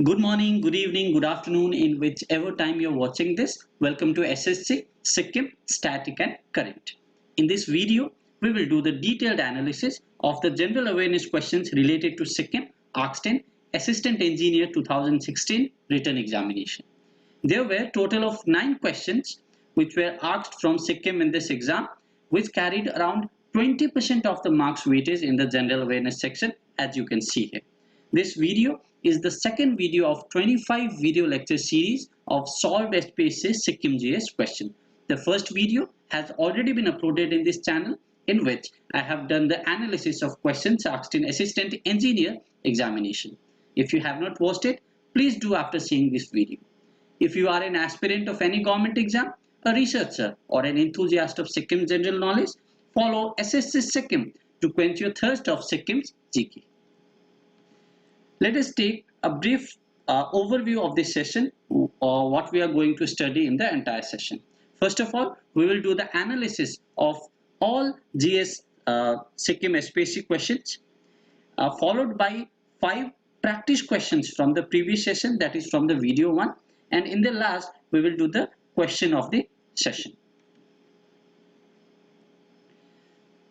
Good morning, good evening, good afternoon, in whichever time you're watching this. Welcome to SSC Sikkim Static and Current. In this video, we will do the detailed analysis of the general awareness questions related to Sikkim asked in Assistant Engineer 2016 written examination. There were a total of 9 questions which were asked from Sikkim in this exam, which carried around 20% of the marks weightage in the general awareness section, as you can see here. This video is the second video of 25 video lecture series of solved SPSC Sikkim GS question. The first video has already been uploaded in this channel, in which I have done the analysis of questions asked in Assistant Engineer examination. If you have not watched it, please do after seeing this video. If you are an aspirant of any government exam, a researcher, or an enthusiast of Sikkim general knowledge, follow SSC Sikkim to quench your thirst of Sikkim's GK. Let us take a brief overview of this session, or what we are going to study in the entire session. First of all, we will do the analysis of all GS Sikkim SPSC questions, followed by 5 practice questions from the previous session, that is from the video 1, and in the last we will do the question of the session.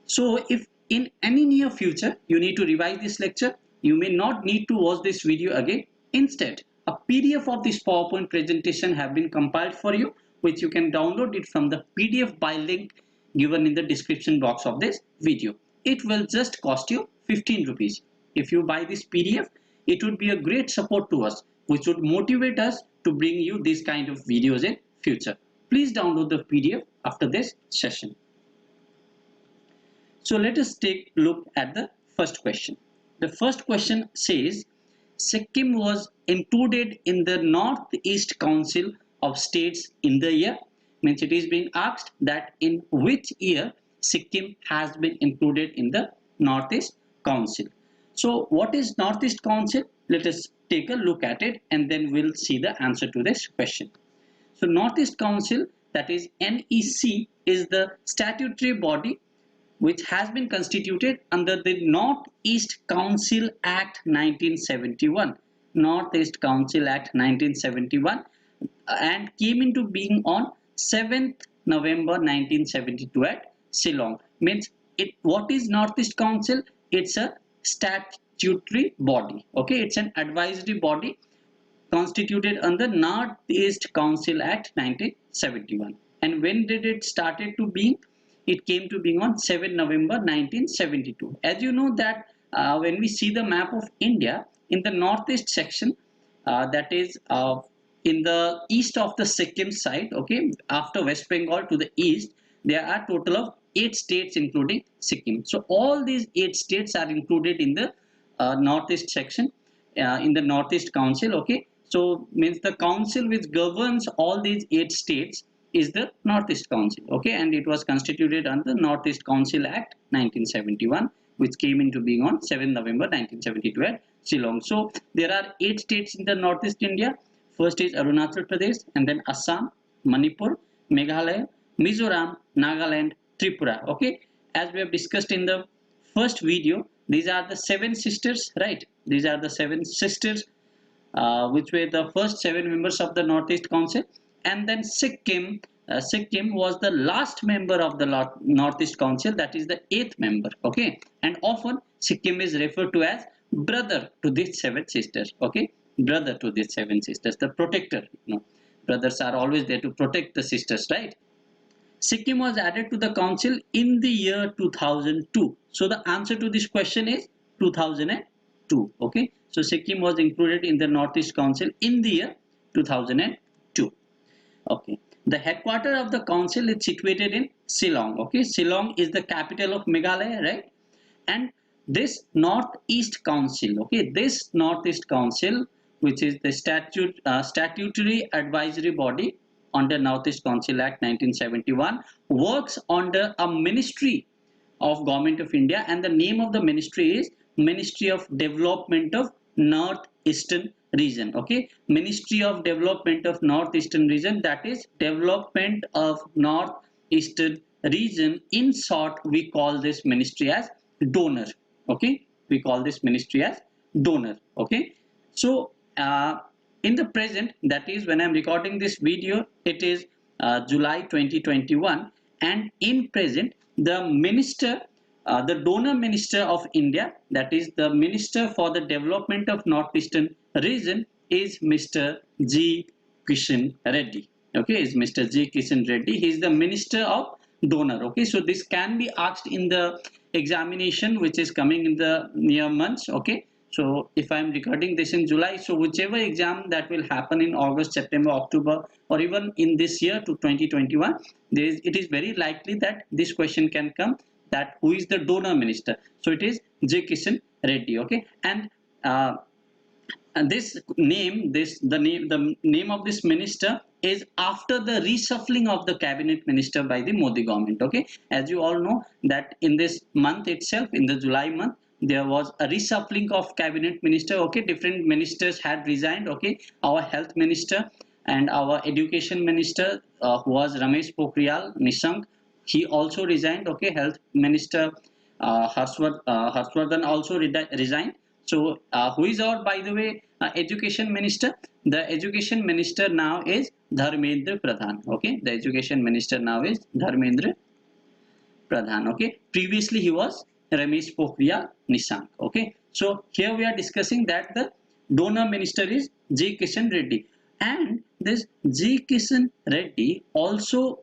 So if in any near future you need to revise this lecture, you may not need to watch this video again. Instead, a PDF of this PowerPoint presentation have been compiled for you, which you can download it from the PDF by link given in the description box of this video. It will just cost you 15 rupees. If you buy this PDF, it would be a great support to us, which would motivate us to bring you this kind of videos in future. Please download the PDF after this session. So let us take a look at the first question. The first question says, Sikkim was included in the Northeast Council of States in the year. Means it is being asked that in which year Sikkim has been included in the Northeast Council. So what is Northeast Council? Let us take a look at it and then we'll see the answer to this question. So Northeast Council, that is NEC, is the statutory body which has been constituted under the Northeast Council Act 1971. Northeast Council Act 1971 and came into being on 7th November 1972 at Shillong. Means what is Northeast Council? It's a statutory body. Okay, it's an advisory body constituted under Northeast Council Act 1971. And when did it started to be? It came to being on 7 November 1972. As you know that when we see the map of India, in the northeast section, that is in the east of the Sikkim side, okay, after West Bengal to the east, there are total of 8 states including Sikkim. So all these 8 states are included in the northeast section, in the Northeast Council, okay. So means the council which governs all these 8 states is the Northeast Council, okay, and it was constituted under Northeast Council Act 1971, which came into being on 7 November 1972 at Shillong. So there are 8 states in the Northeast India. First is Arunachal Pradesh, and then Assam, Manipur, Meghalaya, Mizoram, Nagaland, Tripura. Okay, as we have discussed in the first video, these are the 7 sisters, right? These are the 7 sisters, which were the first 7 members of the Northeast Council. And then Sikkim was the last member of the Northeast Council, that is the 8th member, okay, and often Sikkim is referred to as brother to these 7 sisters, okay, brother to these 7 sisters, the protector. You know, brothers are always there to protect the sisters, right? Sikkim was added to the council in the year 2002. So the answer to this question is 2002, okay. So Sikkim was included in the Northeast Council in the year 2002. Okay, the headquarters of the council is situated in Shillong. Okay, Shillong is the capital of Meghalaya, right? And this Northeast Council, okay, this Northeast Council, which is the statutory advisory body under Northeast Council Act 1971, works under a ministry of Government of India, and the name of the ministry is Ministry of Development of Northeastern Region. Okay, Ministry of Development of Northeastern Region, that is Development of Northeastern Region. In short, we call this ministry as donor. Okay, we call this ministry as donor. Okay, so in the present, that is when I'm recording this video, it is July 2021, and in present the minister, the donor minister of India, that is the minister for the development of northeastern region, is Mr. G. Kishan Reddy. Okay, is Mr. G. Kishan Reddy. He is the minister of donor. Okay, so this can be asked in the examination which is coming in the near months. Okay, so if I am recording this in July, so whichever exam that will happen in August, September, October, or even in this year to 2021, it is very likely that this question can come, that who is the donor minister. So it is J. Kishan Reddy. Okay, and this name, the name of this minister is after the reshuffling of the cabinet minister by the Modi government. Okay, as you all know that in this month itself, in the July month, there was a reshuffling of cabinet minister. Okay, different ministers had resigned. Okay, our health minister and our education minister, who was Ramesh Pokhriyal Nishank, he also resigned. Okay, health minister Harshvardhan also resigned. So who is our, by the way, education minister? The education minister now is Dharmendra Pradhan. Okay, the education minister now is Dharmendra Pradhan. Okay, previously he was Ramesh Pokhriyal Nishank. Okay, so here we are discussing that the donor minister is J. Kishan Reddy, and this J. Kishan Reddy also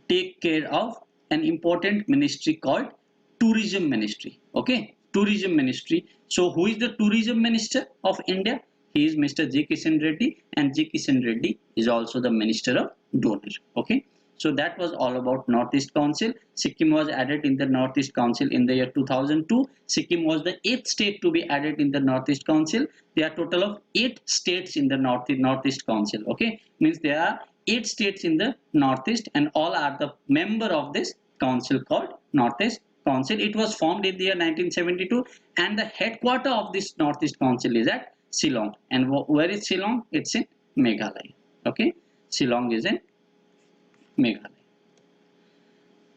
take care of an important ministry called tourism ministry. Okay, tourism ministry. So who is the tourism minister of India? He is Mr. J. Kishan Reddy, and J. Kishan Reddy is also the minister of donor. Okay, so that was all about Northeast Council. Sikkim was added in the Northeast Council in the year 2002. Sikkim was the 8th state to be added in the Northeast Council. There are total of 8 states in the Northeast Council. Okay, means there are 8 states in the Northeast, and all are the member of this council called Northeast Council. It was formed in the year 1972, and the headquarter of this Northeast Council is at Shillong. And where is Shillong? It's in Meghalaya. Okay, Shillong is in Meghalaya.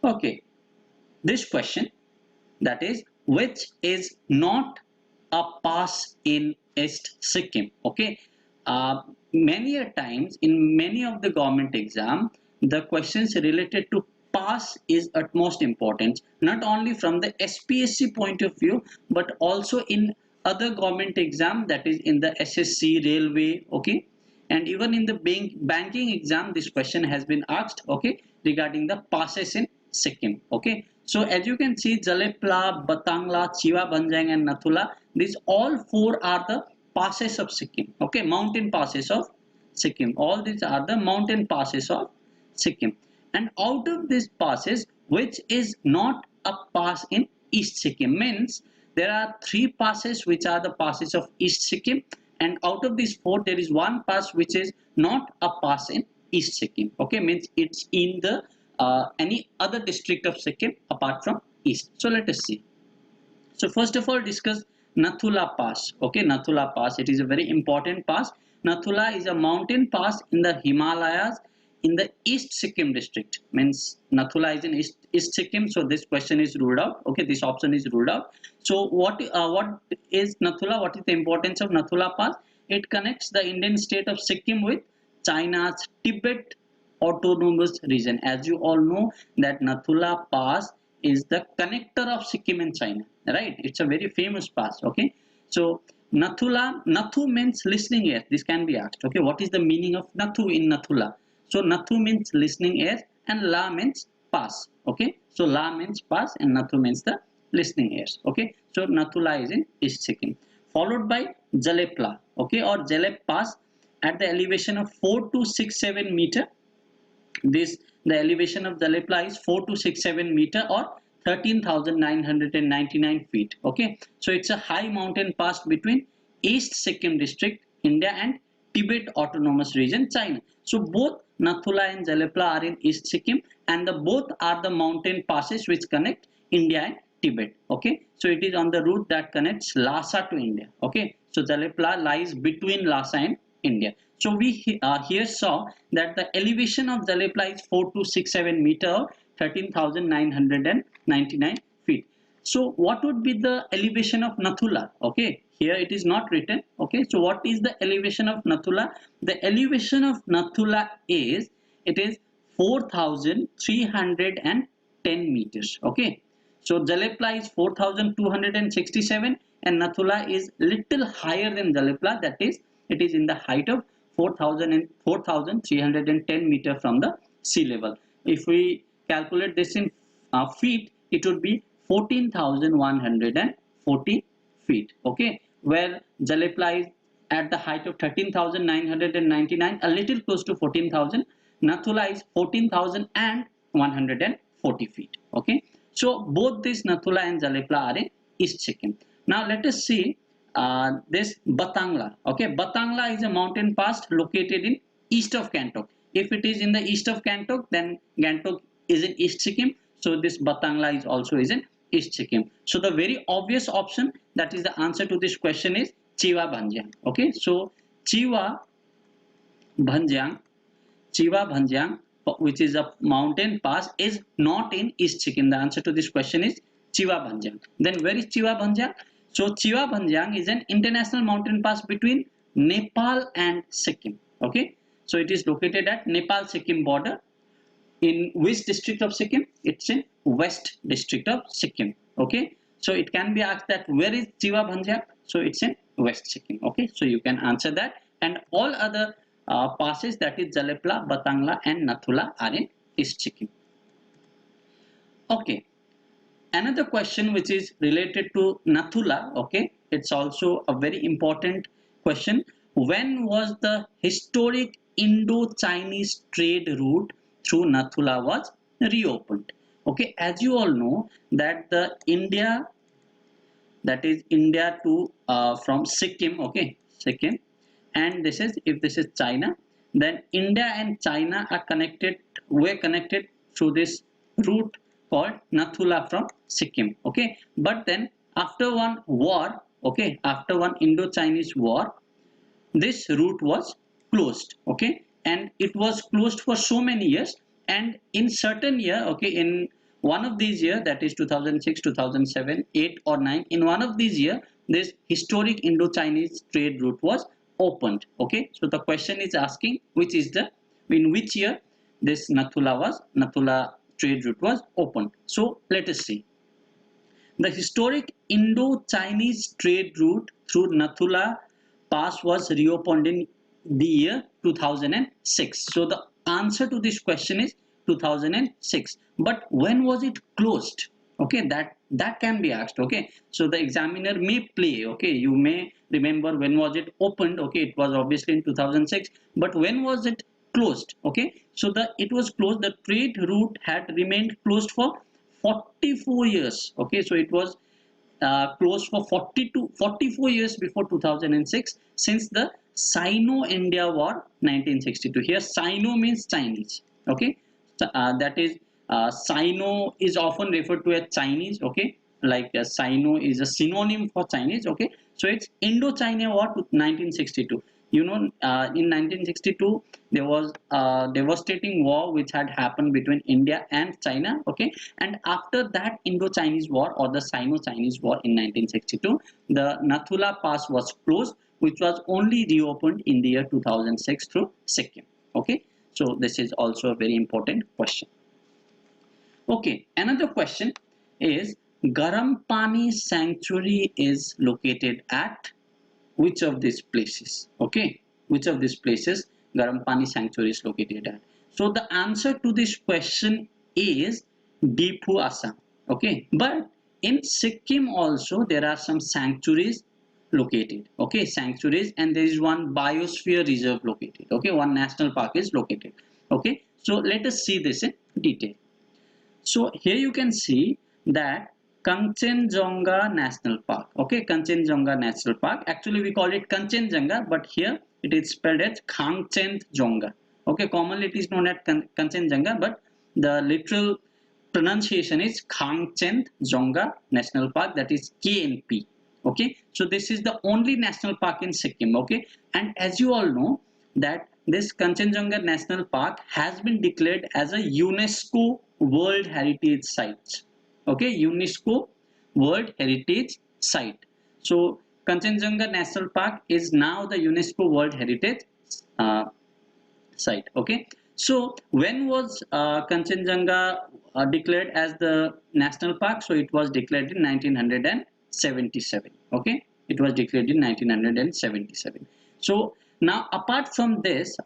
Okay, this question, that is, which is not a pass in East Sikkim? Okay, many a times in many of the government exam, the questions related to pass is utmost importance, not only from the SPSC point of view, but also in other government exam, that is in the SSC, railway. Okay, and even in the banking exam, this question has been asked. Okay, regarding the passes in Sikkim. Okay, so as you can see, Jalepla, Batangla, Chiwa Banjang and Nathula, these all 4 are the passes of Sikkim. Okay, mountain passes of Sikkim. All these are the mountain passes of Sikkim. And out of these passes, which is not a pass in East Sikkim, means there are 3 passes which are the passes of East Sikkim, and out of these 4 there is 1 pass which is not a pass in East Sikkim. Okay, means it's in the any other district of Sikkim apart from East. So let us see. So first of all, discuss Nathula Pass. Okay, Nathula Pass, it is a very important pass. Nathula is a mountain pass in the Himalayas in the East Sikkim district. Means Nathula is in East Sikkim, so this question is ruled out. Okay, this option is ruled out. So what is Nathula? What is the importance of Nathula Pass? It connects the Indian state of Sikkim with China's Tibet autonomous region. As you all know that Nathula Pass is the connector of Sikkim and China, right? It's a very famous pass. Okay, so Nathula, Nathu means listening ear. This can be asked. Okay, what is the meaning of Nathu in Nathula? So Nathu means listening ear, and La means pass. Okay, so La means pass and Nathu means the listening ears. Okay, so Nathula is in East Sikkim, followed by Jalepla. Okay, or Jalep Pass at the elevation of 4267 meter. The elevation of Jalepla is 4267 meter or 13,999 feet. Okay, so it's a high mountain pass between East Sikkim district, India, and Tibet autonomous region, China. So both Nathula and Jalepla are in East Sikkim, and both are the mountain passes which connect India and Tibet. Okay, so it is on the route that connects Lhasa to India. Okay, so Jalepla lies between Lhasa and India. So we here saw that the elevation of Jalepla is 4267 meter, 13,999 feet. So what would be the elevation of Nathula? Okay, here it is not written. Okay, so what is the elevation of Nathula? The elevation of Nathula is, it is 4,310 meters. Okay, so Jalepla is 4,267 and Nathula is little higher than Jalepla, that is it is in the height of 4,310 meter from the sea level. If we calculate this in feet, it would be 14,140 feet. Okay, where Jalepla is at the height of 13,999, a little close to 14,000. Nathula is 14,140 feet. Okay, so both this Nathula and Jalepla are in East Sikkim. Now let us see this Batangla. Okay, Batangla is a mountain pass located in east of Gangtok. If it is in the east of Gangtok, then Gangtok is in East Sikkim. So this Batangla is also in East Sikkim. So the very obvious option, that is the answer to this question, is Chiwa Bhanjang. Okay, so Chiwa Bhanjang, which is a mountain pass, is not in East Sikkim. The answer to this question is Chiwa Bhanjang. Then where is Chiwa Bhanjang? So Chiwa Bhanjang is an international mountain pass between Nepal and Sikkim. Okay, so it is located at Nepal-Sikkim border. In which district of Sikkim? It's in West district of Sikkim. Okay, so it can be asked that where is Chiwa Bhanjang? So it's in West Sikkim. Okay, so you can answer that, and all other passes, that is Jalepla, Batangla and Nathula, are in East Sikkim. Okay, another question which is related to Nathula. Okay, it's also a very important question. When was the historic Indo-Chinese trade route through Nathula was reopened? Okay, as you all know that the India, that is India to from Sikkim, okay, Sikkim, and this is, if this is China, then India and China are connected, were connected through this route called Nathula from Sikkim. Okay, but then after one war, okay, after one Indo-Chinese war, this route was closed. Okay, and it was closed for so many years, and in certain year, okay, in one of these year, that is 2006, 2007, 8 or 9, in one of these year, this historic Indo-Chinese trade route was opened. Okay, so the question is asking which is the, in which year this Nathula trade route was opened. So let us see. The historic Indo-Chinese trade route through Nathula Pass was reopened in the year 2006. So the answer to this question is 2006. But when was it closed? Okay, that can be asked. Okay, so the examiner may play. Okay, you may remember when was it opened. Okay, it was obviously in 2006. But when was it closed? Okay, so it was closed. The trade route had remained closed for 44 years. Okay, so it was closed for 44 years before 2006, since the Sino-India War 1962. Here Sino means Chinese. Okay, that is Sino is often referred to as Chinese. Okay, like Sino is a synonym for Chinese. Okay, so it's Indo-China War 1962. You know, in 1962 there was a devastating war which had happened between India and China. Okay, and after that Indo-Chinese War or the Sino-Chinese War in 1962, the Nathula Pass was closed, which was only reopened in the year 2006 through Sikkim. Okay, so this is also a very important question. Okay, another question is, Garam Pani Sanctuary is located at which of these places? Okay, which of these places Garam Pani Sanctuary is located at? So the answer to this question is Dipu, Assam. Okay, but in Sikkim also there are some sanctuaries located. Okay, sanctuaries, and there is one biosphere reserve located. Okay, one national park is located. Okay, so let us see this in detail. So here you can see that Kanchenjunga National Park. Okay, Kanchenjunga National Park. Actually, we call it Kanchenjunga, but here it is spelled as Kanchenjunga. Okay, commonly it is known as Kanchenjunga, but the literal pronunciation is Kanchenjunga National Park, that is KNP. Okay, so this is the only national park in Sikkim. Okay, and as you all know that this Kanchenjunga National Park has been declared as a UNESCO World Heritage Site. Okay, UNESCO World Heritage Site. So Kanchenjunga National Park is now the UNESCO World Heritage Site. Okay. So when was Kanchenjunga declared as the national park? So it was declared in 1977. Okay, it was declared in 1977. So now apart from this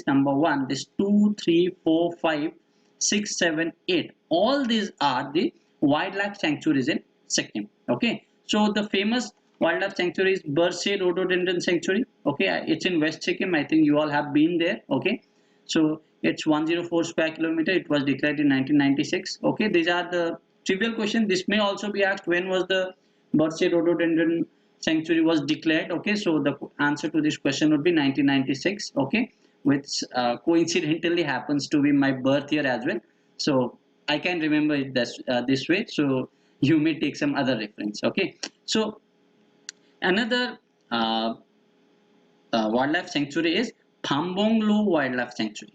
number one, this 2, 3, 4, 5, 6, 7, 8, all these are the wildlife sanctuaries in Sikkim. Okay, so the famous wildlife sanctuary is Bursey Rhododendron Sanctuary. Okay, it's in West Sikkim. I think you all have been there. Okay, so it's 104 square kilometer. It was declared in 1996. Okay, these are the trivial question. This may also be asked, when was the Bursey Rhododendron Sanctuary was declared. Okay, so the answer to this question would be 1996. Okay, which coincidentally happens to be my birth year as well. So I can remember it this way. So you may take some other reference. Okay, so another wildlife sanctuary is Pambong Wildlife Sanctuary.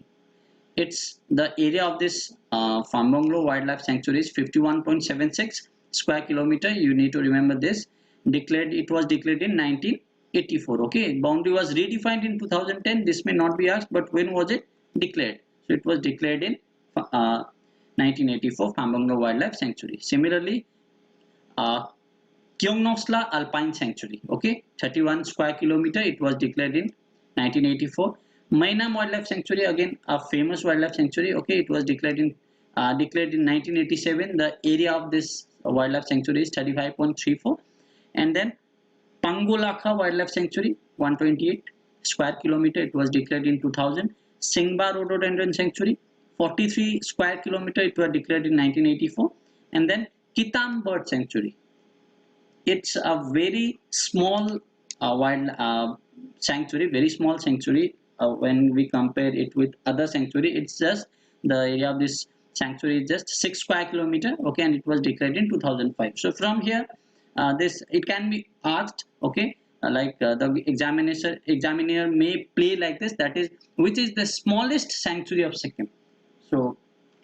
It's the area of this Pambong Wildlife Sanctuary is 51.76 square kilometer. You need to remember this. It was declared in 1984. Okay, boundary was redefined in 2010. This may not be asked, but when was it declared? So it was declared in 1984, Pambong Wildlife Sanctuary. Similarly, Kyongnosla Alpine Sanctuary. Okay, 31 square kilometer. It was declared in 1984. Mainam Wildlife Sanctuary, again a famous wildlife sanctuary. Okay, it was declared in 1987. The area of this wildlife sanctuary is 35.34. And then Pangolakha Wildlife Sanctuary, 128 square kilometer. It was declared in 2000. Singba Rhododendron Sanctuary, 43 square kilometer. It was declared in 1984. And then Kitam Bird Sanctuary. It's a very small wild sanctuary, very small sanctuary. When we compare it with other sanctuary, it's just the area of this sanctuary is just 6 square kilometer. Okay, and it was declared in 2005. So from here, this it can be asked. Okay, the examiner may play like this. That is, which is the smallest sanctuary of Sikkim? So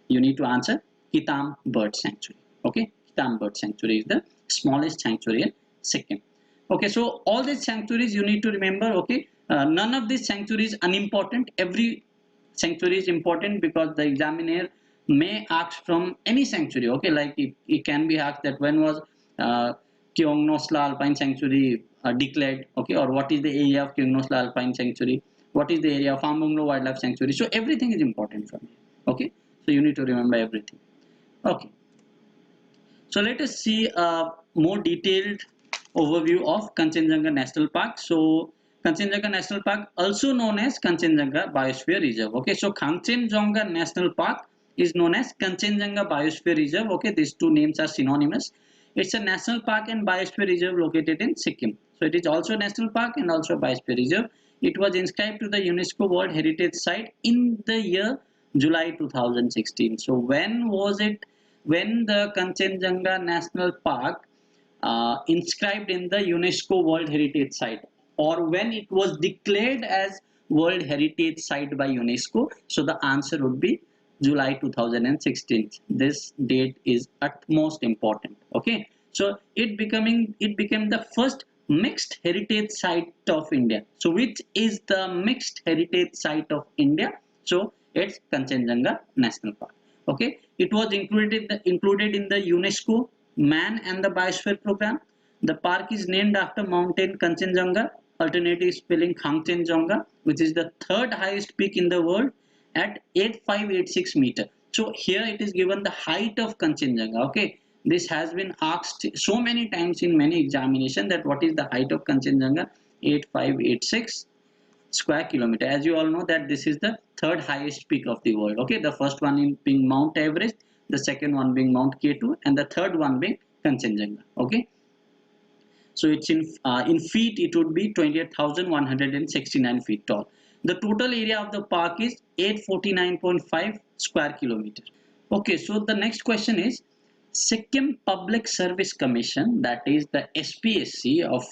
you need to answer Kitam Bird Sanctuary. Okay, Kitam Bird Sanctuary is the smallest sanctuary in Sikkim. Okay, so all these sanctuaries you need to remember. Okay, none of these sanctuaries unimportant. Every sanctuary is important because the examiner may ask from any sanctuary. Okay, like it can be asked that when was Kyongnosla Alpine Sanctuary declared. Okay, or what is the area of Kyongnosla Alpine Sanctuary? What is the area of Pambong Wildlife Sanctuary? So everything is important from here. Okay, so you need to remember everything. Okay, so let us see a more detailed overview of Kanchenjunga National Park. So Kanchenjunga National Park, also known as Kanchenjunga Biosphere Reserve. Okay, so Kanchenjunga National Park is known as Kanchenjunga Biosphere Reserve. Okay, these two names are synonymous. It's a national park and biosphere reserve located in Sikkim. So it is also a national park and also a biosphere reserve. It was inscribed to the UNESCO World Heritage Site in the year July 2016. So when was it? When the Kanchenjunga National Park inscribed in the UNESCO World Heritage Site, or when it was declared as World Heritage Site by UNESCO? So the answer would be July 2016. This date is utmost important. Okay, so it became the first mixed heritage site of India. So which is the mixed heritage site of India? So it's Kanchenjunga National Park. Okay, it was included in the UNESCO Man and the Biosphere program. The park is named after mountain Kanchenjunga, alternative spelling Kanchenjunga, which is the third highest peak in the world at 8586 meter. So here it is given the height of Kanchenjunga. Okay, this has been asked so many times in many examinations, that what is the height of Kanchenjunga? 8586 square kilometer. As you all know that this is the third highest peak of the world. Okay, the first one being Mount Everest, the second one being Mount K2, and the third one being Kanchenjunga. Okay, so it's in feet, it would be 28,169 feet tall. The total area of the park is 849.5 square kilometer. Okay, so the next question is, Sikkim Public Service Commission, that is the SPSC, of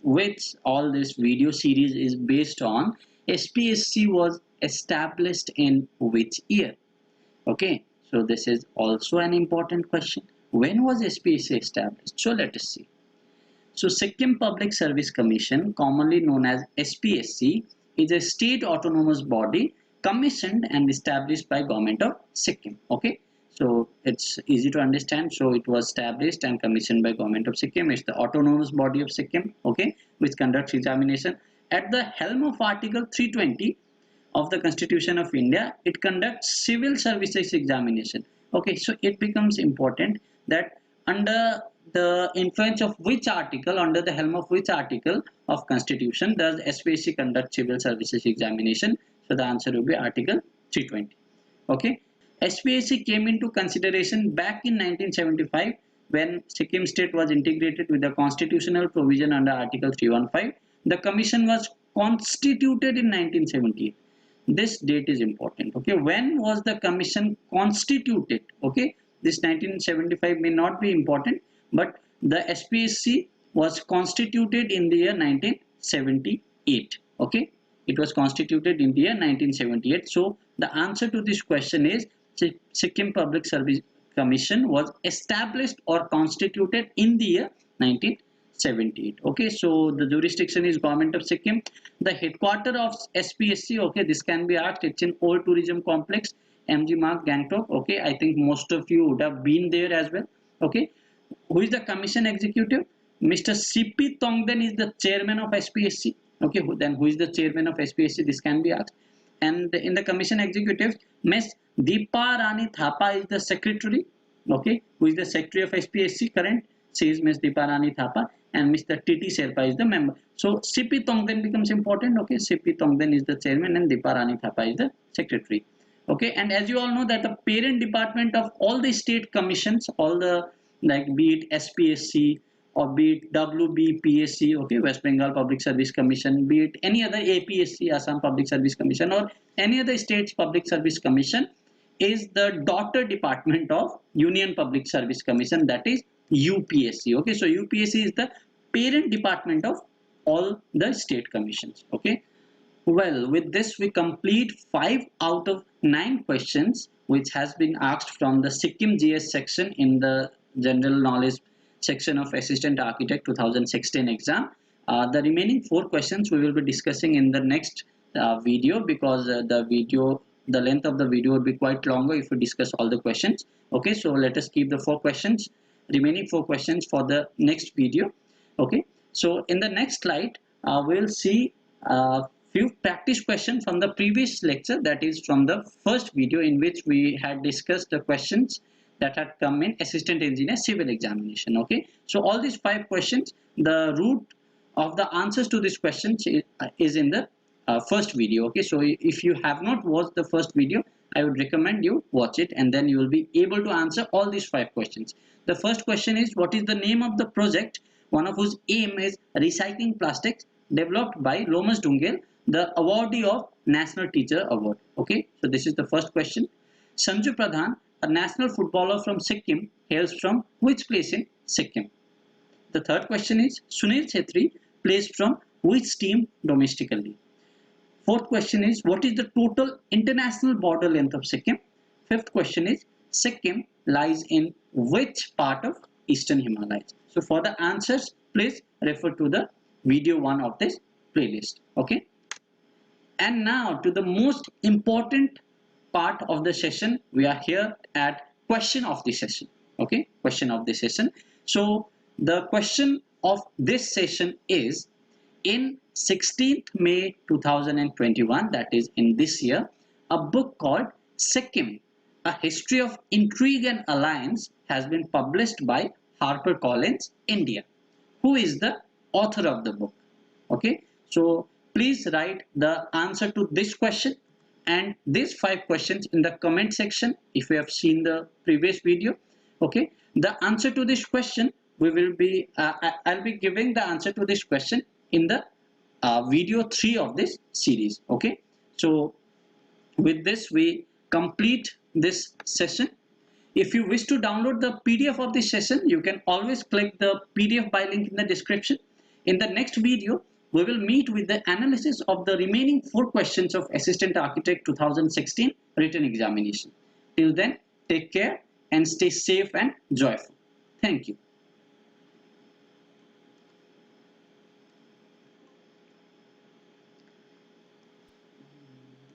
which all this video series is based on, SPSC was established in which year? Okay, so this is also an important question. When was SPSC established? So let us see. So Sikkim Public Service Commission, commonly known as SPSC, is a state autonomous body commissioned and established by government of Sikkim. Okay, so it's easy to understand. So it was established and commissioned by government of Sikkim. It's the autonomous body of Sikkim, okay, which conducts examination. At the helm of Article 320 of the Constitution of India, it conducts civil services examination. Okay, so it becomes important that under the influence of which article, under the helm of which article of Constitution does SPSC conduct civil services examination? So the answer will be Article 320. Okay, SPSC came into consideration back in 1975 when Sikkim state was integrated with the constitutional provision under Article 315. The commission was constituted in 1978. This date is important. Okay, when was the commission constituted? Okay, this 1975 may not be important, but the SPSC was constituted in the year 1978. Okay, it was constituted in the year 1978. So the answer to this question is Sikkim Public Service Commission was established or constituted in the year 1978. Okay, so the jurisdiction is government of Sikkim. The headquarter of SPSC, okay, this can be asked. It's in Old Tourism Complex, MG Mark, Gangtok. Okay, I think most of you would have been there as well. Okay, who is the commission executive? Mr. CP Tongden is the chairman of SPSC. Okay, then who is the chairman of SPSC? This can be asked. And in the commission executive, Ms. Deepa Rani Thapa is the secretary. Okay, who is the secretary of SPSC current? She is Ms. Deepa Rani Thapa, and Mr. T.T. Sherpa is the member. So CP Tongden becomes important. Okay, CP Tongden is the chairman and Deepa Rani Thapa is the secretary. Okay, and as you all know that the parent department of all the state commissions, all the, like, be it SPSC or be it WBPSC, okay, West Bengal Public Service Commission, be it any other APSC, Assam Public Service Commission, or any other state's Public Service Commission, is the daughter department of Union Public Service Commission, that is UPSC. Okay, so UPSC is the parent department of all the state commissions. Okay, well, with this we complete 5 out of 9 questions which has been asked from the Sikkim GS section in the general knowledge section of Assistant Architect 2016 exam. The remaining 4 questions we will be discussing in the next video, because the length of the video would be quite longer if we discuss all the questions. Okay, so let us keep the remaining 4 questions for the next video. Okay, so in the next slide we'll see few practice questions from the previous lecture, that is from the first video, in which we had discussed the questions that had come in Assistant Engineer Civil Examination. Okay, so all these 5 questions, the root of the answers to these questions is in the first video. Okay, so if you have not watched the first video, I would recommend you watch it, and then you will be able to answer all these 5 questions. The first question is, what is the name of the project, one of whose aim is recycling plastics, developed by Lomas Dungel, the awardee of National Teacher Award? Okay, so this is the first question. Sanju Pradhan, a national footballer from Sikkim, hails from which place in Sikkim? The third question is, Sunil Chhetri plays from which team domestically? Fourth question is, what is the total international border length of Sikkim? Fifth question is, Sikkim lies in which part of Eastern Himalayas? So for the answers, please refer to the video 1 of this playlist. Okay. And now to the most important part of the session. We are here at question of the session. Okay, question of the session. So the question of this session is, in 16th May 2021, that is in this year, a book called Sikkim, A History of Intrigue and Alliance has been published by HarperCollins, India. Who is the author of the book? Okay, so please write the answer to this question and these 5 questions in the comment section if you have seen the previous video. Okay, the answer to this question we will be I'll be giving the answer to this question in the video 3 of this series. Okay, so with this we complete this session. If you wish to download the PDF of this session, you can always click the PDF by link in the description. In the next video, we will meet with the analysis of the remaining 4 questions of Assistant Architect 2016 written examination. Till then, take care and stay safe and joyful. Thank you.